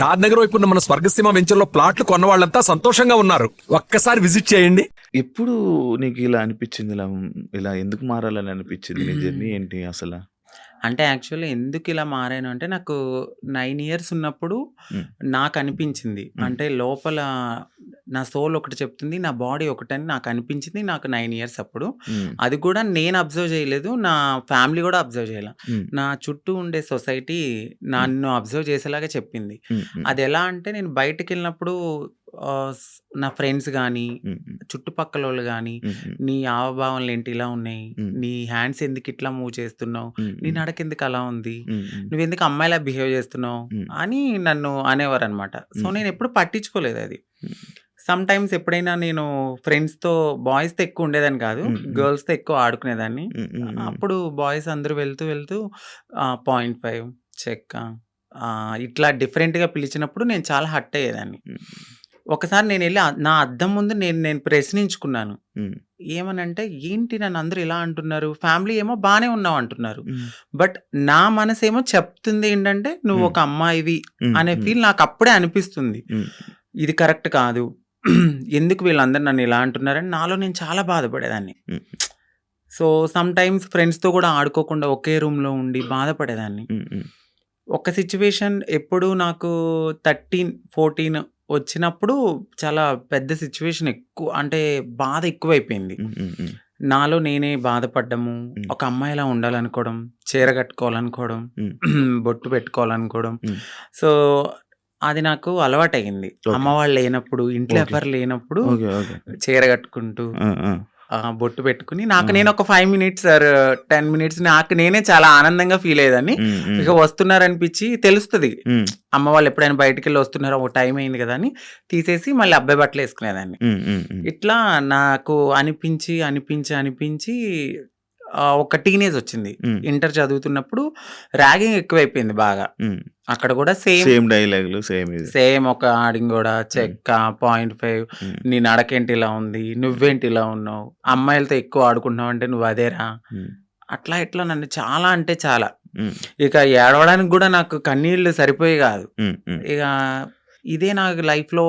షాద్ నగర్ వైపు ఉన్న మన స్వర్గసీమ వెంచర్లో ప్లాట్లు కొన్న వాళ్ళంతా సంతోషంగా ఉన్నారు. ఒక్కసారి విజిట్ చేయండి. ఎప్పుడు నీకు ఇలా అనిపించింది? ఇలా ఎందుకు మారాలని అనిపించింది? నీ జర్నీ ఏంటి అసలు? అంటే యాక్చువల్లీ ఎందుకు ఇలా మారాను అంటే నాకు 9 ఇయర్స్ ఉన్నప్పుడు హ్మ్. నాకు అనిపించింది. అంటే లోపల నా సోల్ ఒకటి చెప్తుంది. నా బాడీ ఒకటని నాకు అనిపించింది. నాకు 9 ఇయర్స్ అప్పుడు. హ్మ్. అది కూడా నేను అబ్జర్వ్ చేయలేదు. నా ఫ్యామిలీ కూడా అబ్జర్వ్ చేయలే. హ్మ్. నా చుట్టూ ఉండే సొసైటీ నన్ను అబ్జర్వ్ చేసేలాగా చెప్పింది. హ్మ్. హ్మ్. అది ఎలా అంటే నేను బయటికెళ్ళినప్పుడు నా ఫ్రెండ్స్ గానీ, హ్మ్. చుట్టుపక్కలోళ్ళు గానీ, హ్మ్. హ్మ్. నీ హావభావాలేంటి ఇలా ఉన్నాయి? హ్మ్. నీ హ్యాండ్స్ ఎందుకు ఇట్లా మూవ్ చేస్తున్నావు? హ్మ్. నీ హ్మ్. నడకెందుకు అలా ఉంది? హ్మ్. హ్మ్. నువ్వెందుకు అమ్మాయిలా బిహేవ్ చేస్తున్నావు? హ్మ్. అని నన్ను అనేవారనమాట. సో, హ్మ్. నేనెప్పుడు పట్టించుకోలేదు అది. హ్మ్. సమ్ టైమ్స్ ఎప్పుడైనా నేను ఫ్రెండ్స్‌తో బాయ్స్‌తో ఎక్కువ ఉండేదాన్ని కాదు. హ్మ్. హ్మ్. గర్ల్స్‌తో ఎక్కువ ఆడుకునేదాన్ని. హ్మ్. హ్మ్. హ్మ్. అప్పుడు బాయ్స్ అందరూ వెళ్తూ వెళ్తూ 0.5 చెక్క ఇట్లా డిఫరెంట్‌గా పిలిచినప్పుడు నేను చాలా హర్ట్ అయ్యేదాన్ని. హ్మ్. ఒకసారి నేనెళ్ళి నా అద్దం ముందు నేను ప్రశ్నించుకున్నాను. హ్మ్. ఏమనంటే, ఏంటి నన్ను అందరూ ఇలా అంటున్నారు? ఫ్యామిలీ ఏమో బానే ఉన్నావు అంటున్నారు. హ్మ్. బట్ నా మనసేమో చెప్తుంది ఏంటంటే, నువ్వు హ్మ్. ఒక అమ్మాయివి హ్మ్. అనే హ్మ్. ఫీల్ నాకప్పుడే అనిపిస్తుంది. హ్మ్. ఇది కరెక్ట్ కాదు. ఎందుకు వీళ్ళందరూ నన్ను ఇలా అంటున్నారని నాలో నేను చాలా బాధపడేదాన్ని. హ్మ్. సో, సమ్ టైమ్స్ ఫ్రెండ్స్‌తో కూడా ఆడుకోకుండా ఒకే రూమ్‌లో ఉండి బాధపడేదాన్ని. హ్మ్. హ్మ్. ఒక సిట్యుయేషన్ ఎప్పుడు నాకు 13, 14 వచ్చినప్పుడు చాలా పెద్ద సిట్యుయేషన్ ఎక్కువ అంటే బాధ ఎక్కువైపోయింది. హ్మ్. హ్మ్. హ్మ్. నాలో నేనే బాధపడ్డము, హ్మ్. ఒక అమ్మాయిలా ఉండాలనుకోవడం, చీర కట్టుకోవాలనుకోవడం, హ్మ్. బొట్టు పెట్టుకోవాలనుకోవడం. హ్మ్. సో, అది నాకు అలవాటయింది. అమ్మ ఓకే. వాళ్ళు లేనప్పుడు, ఇంట్లో ఓకే. ఎవ్వరు లేనప్పుడు ఓకే. ఓకే. చీర కట్టుకుంటూ ఆ! ఆ! బొట్టు పెట్టుకొని నాకు ఆ! నేను ఒక 5 మినిట్స్ ఆర్ 10 మినిట్స్ నాకు నేనే చాలా ఆనందంగా ఫీల్ అయ్యేదాన్ని. హ్మ్. హ్మ్. ఇక వస్తున్నారనిపించి తెలుస్తది. హ్మ్. అమ్మ వాళ్ళు ఎప్పుడైనా బయటికెళ్ళి వస్తున్నారో ఒక టైం అయింది కదా అని తీసేసి మళ్ళీ అబ్బాయి బట్టలు వేసుకునేదాన్ని. హ్మ్. హ్మ్. హ్మ్. ఇట్లా నాకు అనిపించి ఒక టీనేజ్ వచ్చింది. హ్మ్. ఇంటర్ చదువుతున్నప్పుడు ర్యాగింగ్ ఎక్కువైపోయింది బాగా. హ్మ్. అక్కడ కూడా సేమ్ సేమ్ డైలాగులు సేమ్ ఇది. సేమ్ ఒక ఆడింగోడ, హ్మ్. చెక్క, 0.5 హ్మ్. నీ నడకేంటి ఇలా ఉంది? నువ్వేంటి ఇలా ఉన్నావు? అమ్మాయిలతో ఎక్కువ ఆడుకుంటున్నావు అంటే నువ్వు అదేరా? హ్మ్. అట్లా ఇట్లా నన్ను చాలా అంటే చాలా. హ్మ్. ఇక ఏడవడానికి గూడా నాకు కన్నీళ్ళు సరిపోయేవి గాదు. హ్మ్. హ్మ్. ఇక ఇదే నాకు లైఫ్‌లో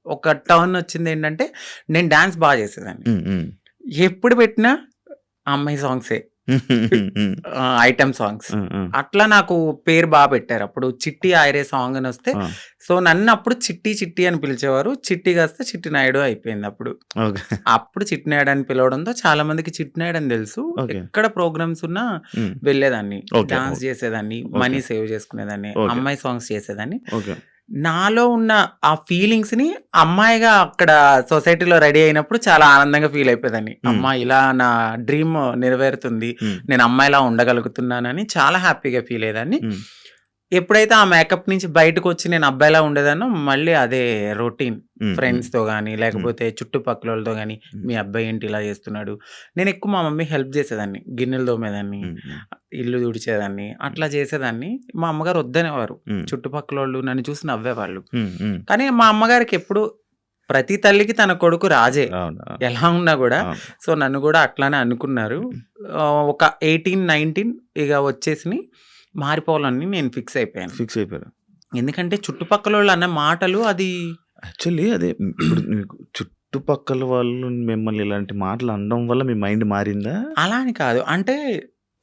ఒక టర్న్ వచ్చిందేంటంటే నేను డాన్స్ బా చేసేదాన్ని. హ్మ్. హ్మ్. ఎప్పుడు పెట్టినా అమ్మాయి సాంగ్సే. హ్మ్. Item songs. ఆ! ఆ! అట్లా నాకు పేరు పెట్టారు. అప్పుడు 'చిట్టి ఆయరే' సాంగ్ అనొస్తే ఆ! సో, నన్నప్పుడు చిట్టి చిట్టి అని పిలిచేవారు. చిట్టి కాస్త చిట్టి నాయుడు అయిపోయిందప్పుడు. ఓకే. అప్పుడు చిట్టి నాయుడు అని పిలవడంతో చాలా మందికి చిట్టి నాయుడు అని తెలుసు. ఓకే. ఎక్కడ ప్రోగ్రామ్స్ ఉన్నా హ్మ్. వెళ్ళేదాన్ని. ఓకే. Dance okay. చేసేదాన్ని. ఓకే. మనీ సేవ్ చేసుకునేదాన్ని. ఓకే. అమ్మాయి సాంగ్స్ చేసేదాన్ని. ఓకే. నాలో ఉన్న ఆ ఫీలింగ్స్‌ని అమ్మాయిగా అక్కడ సొసైటీలో రెడీ అయినప్పుడు చాలా ఆనందంగా ఫీల్ అయిపోయేదాన్ని. హ్మ్. అమ్మా! ఇలా నా డ్రీమ్ నెరవేరుతుంది. హ్మ్. నేను అమ్మాయిలా ఉండగలుగుతున్నానని చాలా హ్యాపీగా ఫీల్ అయ్యేదాన్ని. హ్మ్. ఎప్పుడైతే ఆ మేకప్ నుంచి బయటకొచ్చి నేను అబ్బాయిలా ఉండేదాన్నో మళ్ళీ అదే రొటీన్. హ్మ్. హ్మ్. ఫ్రెండ్స్‌తో గానీ, హ్మ్. లేకపోతే చుట్టుపక్కలోళ్ళతో గానీ, హ్మ్. మీ అబ్బాయి ఏంటి ఇలా చేస్తున్నాడు? నేనెక్కువ మా మమ్మీకి హెల్ప్ చేసేదాన్ని. గిన్నెలు తోమేదాన్ని, హ్మ్. హ్మ్. ఇల్లు తుడిచేదాన్ని. హ్మ్. అట్లా చేసేదాన్ని. మా అమ్మగారు వద్దనేవారు. హ్మ్. చుట్టుపక్కలోళ్ళు నన్ను చూసి నవ్వేవాళ్ళు. హ్మ్. హ్మ్. కానీ మా అమ్మగారికి ఎప్పుడు ప్రతి తల్లికి తన కొడుకు రాజే. అవును. ఎలా ఉన్నా గూడా. అవును. సో, నన్ను గూడా అట్లానే అనుకున్నారు. హ్మ్. ఒక 18, 19 ఇగ వచ్చేసినియి. మారిపోవాలని నేను ఫిక్స్ అయిపోయాను. ఫిక్స్ అయిపోయారు. ఎందుకంటే చుట్టుపక్కలోళ్ళు అన్న మాటలు అది యాక్చువల్లీ అదే ఇప్పుడు మీకు చుట్టుపక్కల వాళ్ళు మిమ్మల్ని ఇలాంటి మాటలు అనడం వల్ల మీ మైండ్ మారిందా? అలా అని కాదు. అంటే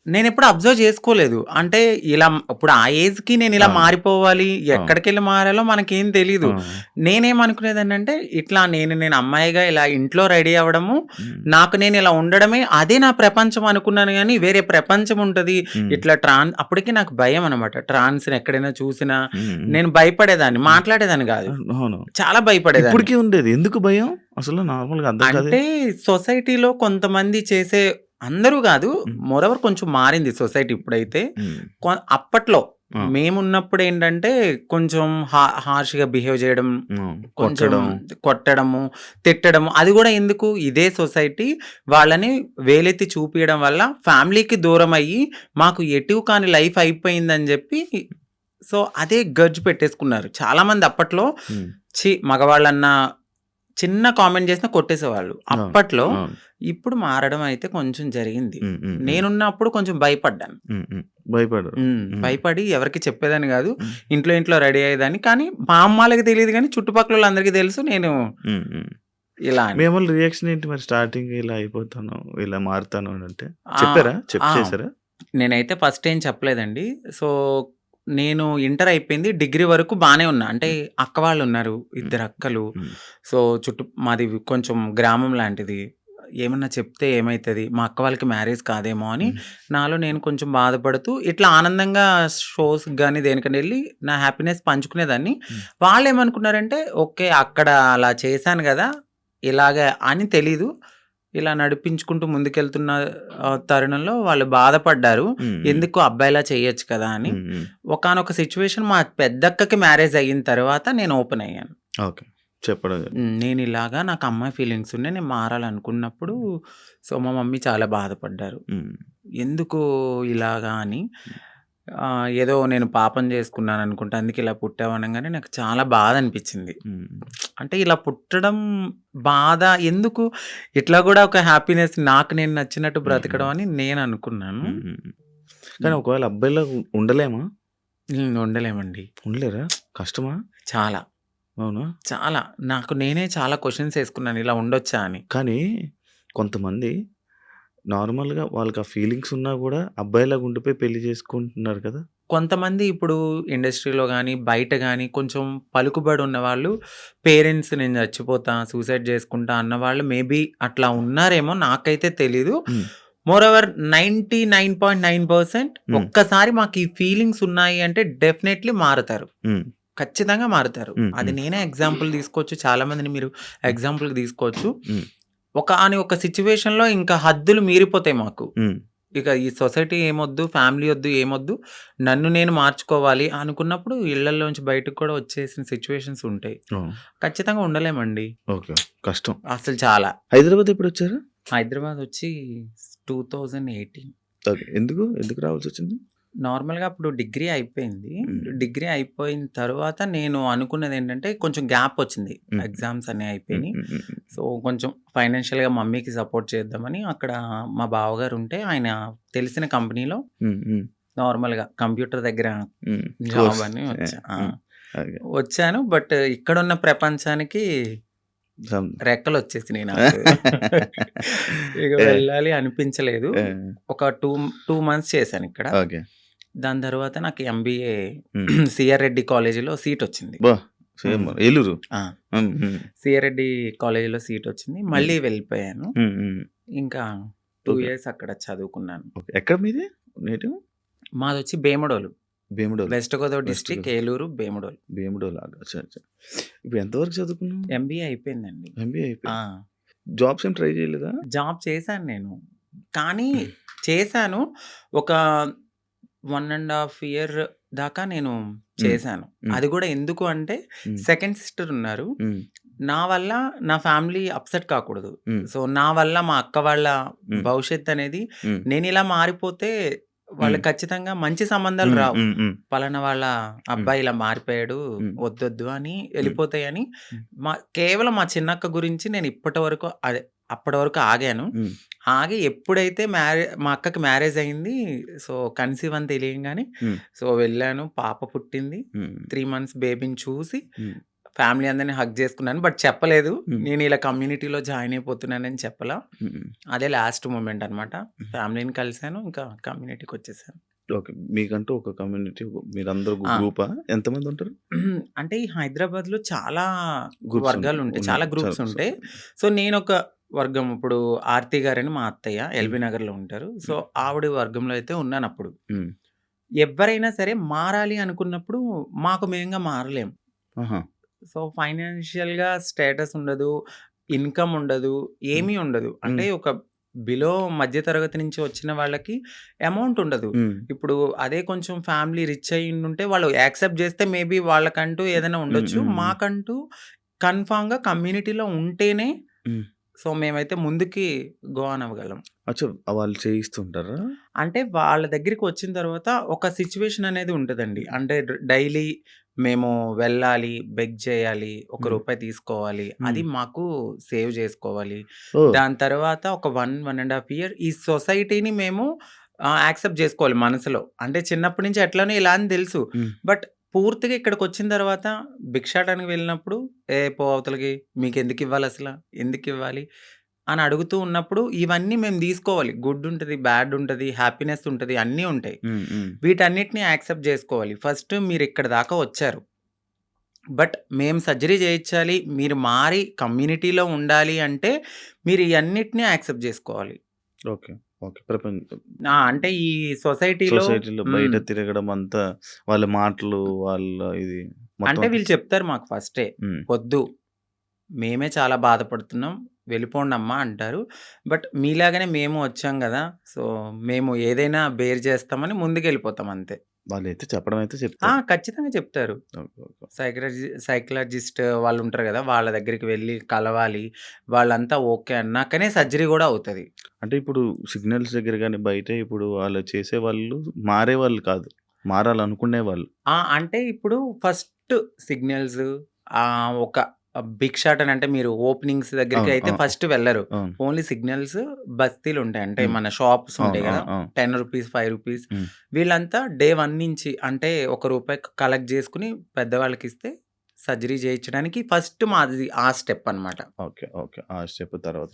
నేనెప్పుడు అబ్జర్వ్ చేసుకోలేదు. అంటే ఇలా ఇప్పుడు ఆ ఏజ్‌కి నేనిలా అవును. మారిపోవాలి, అవును. ఎక్కడికెళ్ళి మారాలో మనకేం తెలీదు. ఆ! నేనేమనుకునేదాన్నంటే ఇట్లా నేను అమ్మాయిగా ఇలా ఇంట్లో రెడీ అవ్వడము, హ్మ్. నాకు నేను ఇలా ఉండడమే అదే నా ప్రపంచం అనుకున్నాను గానీ, వేరే ప్రపంచం ఉంటది. హ్మ్. ఇట్లా అప్పటికి నాకు భయం అనమాట. ట్రాన్స్‌ని ఎక్కడైనా చూసినా హ్మ్. హ్మ్. నేను భయపడేదాన్ని. హ్మ్. మాట్లాడేదాన్ని గాదు. అవును. చాలా భయపడేదాన్ని. ఇప్పటికి ఉండేది. ఎందుకు భయం? అసలు నార్మల్‌గా అర్థం కాదు. అంటే సొసైటీలో కొంతమంది చేసే అందరూ గాదు. హ్మ్. మోరోవర్ కొంచెం మారింది సొసైటీ ఇప్పుడైతే. హ్మ్. అప్పట్లో ఆ! మేమున్నప్పుడేంటంటే కొంచెం హార్ష్‌గా బిహేవ్ జేయడం, హ్మ్. కొంచెం కొట్టడం. కొట్టడము, తిట్టడము అది గూడా ఎందుకు ఇదే సొసైటీ వాళ్ళని వేలెత్తి చూపియడం వల్ల ఫ్యామిలీకి దూరమయ్యి మాకు ఎటు కాని లైఫ్ అయిపోయిందని జెప్పి సో, అదే గర్జ్ పెట్టేసుకున్నారు. చాలామంది అప్పట్లో హ్మ్. మగవాళ్ళన్నా చిన్న కామెంట్ చేసినా కొట్టేసేవాళ్ళు అప్పట్లో. అవును. ఇప్పుడు మారడం అయితే కొంచెం జరిగింది. ఉమ్, ఉమ్, ఉమ్, నేనున్నప్పుడు కొంచెం భయపడ్డాను. భయపడరు. భయపడి ఎవరికి చెప్పేదాన్ని కాదు. ఉమ్, ఇంట్లో రెడీ అయ్యేదాన్ని. కానీ మా అమ్మాలకి తెలియదు కానీ చుట్టుపక్కల వాళ్ళందరికీ తెలుసు నేను ఉమ్, ఉమ్. ఇలా అని. మీ అమ్మ రియాక్షన్ ఏంటి మరి? స్టార్టింగ్ ఇలా అయిపోతాను, ఇలా మారుతాను అని అంటే ఆ, చెప్పారా? ఆ, చేశారా? నేనైతే ఫస్ట్ ఏం చెప్పలేదండి. సో నేను ఇంటర్ అయిపోయింది. డిగ్రీ వరకు బానే ఉన్నా. అంటే అక్క వాళ్ళు ఉన్నారు, ఇద్దరు అక్కలు. ఉమ్, సో మాది కొంచెం గ్రామం లాంటిది. ఏమన్నా చెప్తే ఏమైతుంది, మా అక్క వాళ్ళకి మ్యారేజ్ కాదేమో అని ఉమ్, నాలో నేను కొంచెం బాధపడుతూ ఇట్లా ఆనందంగా షోస్ కానీ దేనికని వెళ్ళి నా హ్యాపీనెస్ పంచుకునేదాన్ని. ఉమ్, వాళ్ళు ఏమనుకున్నారంటే ఓకే అక్కడ అలా చేశాను కదా ఇలాగ అని తెలీదు. ఇలా నడిపించుకుంటూ ముందుకెళ్తున్న తరుణంలో వాళ్ళు బాధపడ్డారు. ఉమ్, ఎందుకు అబ్బాయిలా చేయొచ్చు కదా అని. ఉమ్, ఉమ్. ఒకానొక సిచ్యువేషన్ మా పెద్దక్కకి మ్యారేజ్ అయిన తర్వాత నేను ఓపెన్ అయ్యాను. ఓకే, చెప్పడం. నేను ఇలాగా నాకు అమ్మాయి ఫీలింగ్స్ ఉన్నాయి, నేను మారాలనుకున్నప్పుడు సో మా మమ్మీ చాలా బాధపడ్డారు. ఉమ్, ఎందుకు ఇలాగా అని. ఏదో నేను పాపం చేసుకున్నాను అనుకుంటా, అందుకే ఇలా పుట్టావు అనగానే నాకు చాలా బాధ అనిపించింది. ఉమ్, అంటే ఇలా పుట్టడం బాధ ఎందుకు, ఇట్లా కూడా ఒక హ్యాపీనెస్ నాకు నేను నచ్చినట్టు బ్రతకడం అని నేను అనుకున్నాను. ఉమ్, ఉమ్. కానీ ఒకవేళ అబ్బాయిలా ఉండలేమా? ఉండలేమండి. ఉండలేరా? కష్టమా? చాలా అవునా? చాలా నాకు నేనే చాలా క్వశ్చన్స్ వేసుకున్నాను ఇలా ఉండొచ్చా అని. కానీ కొంతమంది నార్మల్‌గా వాళ్ళకి ఆ ఫీలింగ్స్ ఉన్నా గూడా అబ్బాయిలాగా ఉండిపోయి పెళ్లి చేసుకుంటున్నారు కదా! కొంతమంది ఇప్పుడు ఇండస్ట్రీలో కానీ బయట కానీ కొంచెం పలుకుబడి ఉన్నవాళ్ళు పేరెంట్స్ నేను చచ్చిపోతా సూసైడ్ చేసుకుంటా అన్నవాళ్ళు మేబీ అట్లా ఉన్నారేమో, నాకైతే తెలీదు. హ్మ్. మోరోవర్ 99.9% హ్మ్. ఒక్కసారి మాకు ఈ ఫీలింగ్స్ ఉన్నాయి అంటే డెఫినెట్లీ మారుతారు, హ్మ్. ఖచ్చితంగా మారుతారు. హ్మ్. అది నేనే ఎగ్జాంపుల్ తీసుకోవచ్చు, చాలా మందిని మీరు ఎగ్జాంపుల్ తీసుకోవచ్చు. హ్మ్. ఒక సిచ్యువేషన్లో ఇంకా హద్దులు మీరిపోతాయి మాకు. హ్మ్. ఇక ఈ సొసైటీ ఏమొద్దు, ఫ్యామిలీ వద్దు, ఏమొద్దు, నన్ను నేను మార్చుకోవాలి అనుకున్నప్పుడు ఇళ్లలోంచి బయటకు కూడా వచ్చేసిన సిచ్యువేషన్స్ ఉంటాయి. ఓహ్! ఖచ్చితంగా ఉండలేమండి. ఓకే. కష్టం. అసలు చాలా. హైదరాబాద్ ఎప్పుడొచ్చారు? హైదరాబాద్ వచ్చి 2018. ఓకే. ఎందుకు రావాల్సొచ్చింది? నార్మల్గా అప్పుడు డిగ్రీ అయిపోయింది. హ్మ్. డిగ్రీ అయిపోయిన తర్వాత నేను అనుకున్నది ఏంటంటే కొంచెం గ్యాప్ వచ్చింది, హ్మ్. ఎగ్జామ్స్ అన్నీ హ్మ్. అయిపోయినాయి. హ్మ్. హ్మ్. హ్మ్. సో కొంచెం ఫైనాన్షియల్గా మమ్మీకి సపోర్ట్ చేద్దామని అక్కడ మా బావగారు ఉంటే ఆయన తెలిసిన కంపెనీలో హ్మ్. హ్మ్. నార్మల్గా కంప్యూటర్ దగ్గర హ్మ్. Job course. అని వచ్చా. హ్మ్. ఓకే. వచ్చాను. బట్ ఇక్కడున్న ప్రపంచానికి సమ్ రెక్కలు వచ్చేసినాయి నాకు. ఇక ఏ వెళ్ళాలి అనిపించలేదు. ఏ ఒక 2 మంత్స్ చేశాను ఇక్కడ. ఓకే. దాని తర్వాత నాకు ఎంబీఏ హ్మ్. సిఆర్ రెడ్డి కాలేజీలో సీట్ వచ్చింది. అబ్బా! సేమ్ హ్మ్. ఏలూరు. ఆ! హ్మ్. హ్మ్. సిఆర్ రెడ్డి కాలేజీలో సీట్ వచ్చింది. హ్మ్. మళ్ళీ వెళ్ళిపోయాను. హ్మ్. హ్మ్. ఇంకా 2 ఓకే. ఇయర్స్ అక్కడ చదువుకున్నాను. ఓకే. ఎక్కడ మీది నేటివ్? మాదొచ్చి Bhimadole. Bhimadole. West Godavari west district, Godavari. Eluru, Bhimadole. భీమడోలాగా. అచ్చా! అచ్చా! ఇప్పుడు ఎంతవరకు చదువుకున్నావు? ఎంబీఏ అయిపోయిందండి. ఎంబీఏ ఆ! అయిపోయింది. జాబ్స్ ఏం ట్రై చేయలేదా? జాబ్ చేశాను నేను. కానీ చేశాను. ఒక 1 ½ ఇయర్ దాకా నేను హ్మ్. చేశాను. హ్మ్. అది కూడా ఎందుకు అంటే హ్మ్. సెకండ్ సిస్టర్ ఉన్నారు. హ్మ్. నా వల్ల నా ఫ్యామిలీ అప్సెట్ కాకూడదు. హ్మ్. సో నా వల్ల మా అక్క వాళ్ళ హ్మ్. భవిష్యత్తు అనేది, హ్మ్. నేనిలా మారిపోతే హ్మ్. వాళ్ళకి ఖచ్చితంగా మంచి సంబంధాలు హ్మ్. రావు. హ్మ్. హ్మ్. పలానా వాళ్ళ హ్మ్. అబ్బాయి ఇలా మారిపోయాడు, హ్మ్. వద్దొద్దు అని హ్మ్. వెళ్ళిపోతాయని హ్మ్. కేవలం మా చిన్నక్క గురించి నేను అప్పటి వరకు ఆగాను. హ్మ్. ఆగి ఎప్పుడైతే మా అక్కకి మ్యారేజ్ అయింది. సో కన్సీవ్ అని తెలియంగానే హ్మ్. సో వెళ్ళాను. పాప పుట్టింది. హ్మ్. 3 మంత్స్ బేబీని చూసి హ్మ్. ఫ్యామిలీ అందరిని హగ్ చేసుకున్నాను. బట్ చెప్పలేదు, హ్మ్. నేను ఇలా కమ్యూనిటీలో జాయిన్ అయిపోతున్నానని చెప్పలా. హ్మ్. అదే లాస్ట్ మూమెంట్ అనమాట. హ్మ్. ఫ్యామిలీని కలిసాను, ఇంకా కమ్యూనిటీకి వచ్చేసాను. ఓకే. మీకంటూ ఒక కమ్యూనిటీ మీరందరూ ఆ! గ్రూపా? ఎంతమంది ఉంటారు? అంటే ఈ హైదరాబాద్‌లో చాలా గ్రూప్స్ వర్గాలు ఉంటాయి, ఉన్నాయి. చాలా గ్రూప్స్ ఉంటాయి. సో నేనొక వర్గం. ఇప్పుడు ఆర్తి గారని మా అత్తయ్య హ్మ్. ఎల్బీ నగర్‌లో ఉంటారు. సో హ్మ్. ఆవిడ వర్గంలో అయితే ఉన్నానప్పుడు. హ్మ్. ఎవ్వరైనా సరే మారాలి అనుకున్నప్పుడు మాకు మేముగా మారలేం. ఆహా! సో ఫైనాన్షియల్‌గా స్టేటస్ ఉండదు, ఇన్‌కమ్ ఉండదు, హ్మ్. ఏమీ ఉండదు. అంటే హ్మ్. ఒక బిలో మధ్య తరగతి నుంచి వచ్చిన వాళ్ళకి అమౌంట్ ఉండదు. హ్మ్. ఇప్పుడు అదే కొంచెం ఫ్యామిలీ రిచ్ అయ్యుండుంటే వాళ్ళు యాక్సెప్ట్ చేస్తే మేబీ వాళ్ళకంటూ ఏదైనా హ్మ్. ఉండొచ్చు. హ్మ్. హ్మ్. మాకంటూ కన్ఫర్మ్‌గా కమ్యూనిటీలో ఉంటేనే హ్మ్. సో మేమైతే ముందుకి గో ఆన్ అవ్వగలం. అచ్చా! వాళ్ళు చేయిస్తుంటారా? అంటే వాళ్ళ దగ్గరికి వచ్చిన తర్వాత ఒక సిట్యుయేషన్ అనేది ఉంటదండి. అంటే డైలీ మేము వెళ్ళాలి, బెగ్ చేయాలి, ఒక హ్మ్. రూపాయి తీసుకోవాలి. హ్మ్. అది మాకు సేవ్ చేసుకోవాలి. ఓహ్! దాని తర్వాత ఒక 1 ½ ఇయర్ ఈ సొసైటీని మేము యాక్సెప్ట్ చేసుకోవాలి మనసులో. అంటే చిన్నప్పటి నుంచి ఎట్లనో ఇలా అని తెలుసు. హ్మ్. బట్ పూర్తిగా ఇక్కడికొచ్చిన తర్వాత భిక్షాటనకి వెళ్ళినప్పుడు, "ఏ పో అవతలకి, మీకెందుకివ్వాలసల? ఎందుకివ్వాలి?" అని అడుగుతూ ఉన్నప్పుడు ఇవన్నీ మేము తీసుకోవాలి. గుడ్ ఉంటది, బ్యాడ్ ఉంటది, హ్యాపీనెస్ ఉంటది, అన్నీ ఉంటాయి. హ్మ్. హ్మ్. వీటన్నిటిని యాక్సెప్ట్ జేసుకోవాలి. ఫస్ట్ మీరిక్కడి దాకా వచ్చారు. బట్ మేము సర్జరీ చేయించాలి, మీరు మారి కమ్యూనిటీలో ఉండాలి అంటే మీరు ఇయన్నిటిని యాక్సెప్ట్ జేసుకోవాలి. ఓకే. ఓకే. అంటే ఈ సొసైటీలో సొసైటీలో బయట తిరగడం అంతా వాళ్ళ మాటలు, వాళ్ళ ఇది మొత్తం అంటే అంతా వీళ్ళు చెప్తారు మాకు ఫస్టే. హ్మ్. "వద్దు, మేమే చాలా బాధపడుతున్నాం. వెళ్ళిపోండమ్మా" అంటారు. బట్ మీలాగానే మేము వచ్చాం గదా! సో, మేము ఏదైనా బేర్ చేస్తామని ముందుకెళ్ళిపోతాం అంతే. వాళ్ళైతే చెప్పడం అయితే చెప్తారు. ఖచ్చితంగా చెప్తారు. ఓకే. ఓకే. సైకాలజిస్ట్ వాళ్ళుంటారు గదా! వాళ్ళ దగ్గరికి వెళ్లి కలవాలి. వాళ్ళంతా ఓకే అన్నాకనే సర్జరీ గూడా అవుతది. అంటే ఇప్పుడు సిగ్నల్స్ దగ్గర గాని, బయట ఇప్పుడు అలా చేసేవాళ్ళు మారేవాళ్ళు కాదు. మారాలనుకునేవాళ్ళు. అంటే ఇప్పుడు ఫస్ట్ సిగ్నల్స్ ఒక భిక్షాటన అంటే మీరు ఓపెనింగ్స్ దగ్గరికి అవును. అయితే అవును. ఫస్ట్ వెళ్లరు. అవును. ఓన్లీ సిగ్నల్స్ బస్తీలుంటాయి. అంటే హ్మ్. మన షాప్స్ అవును. ఉంటాయి గదా! అవును. అవును. రూ. 10, రూ. 5 హ్మ్. వీళ్ళంతా డే 1 నుంచి అంటే ఒక రూపాయి కలెక్ట్ జేసుకొని పెద్దవాళ్ళకిస్తే సర్జరీ చేయించడానికి ఫస్ట్ మాది ఆ స్టెప్ అన్నమాట. ఓకే. ఓకే. ఆ స్టెప్ తర్వాత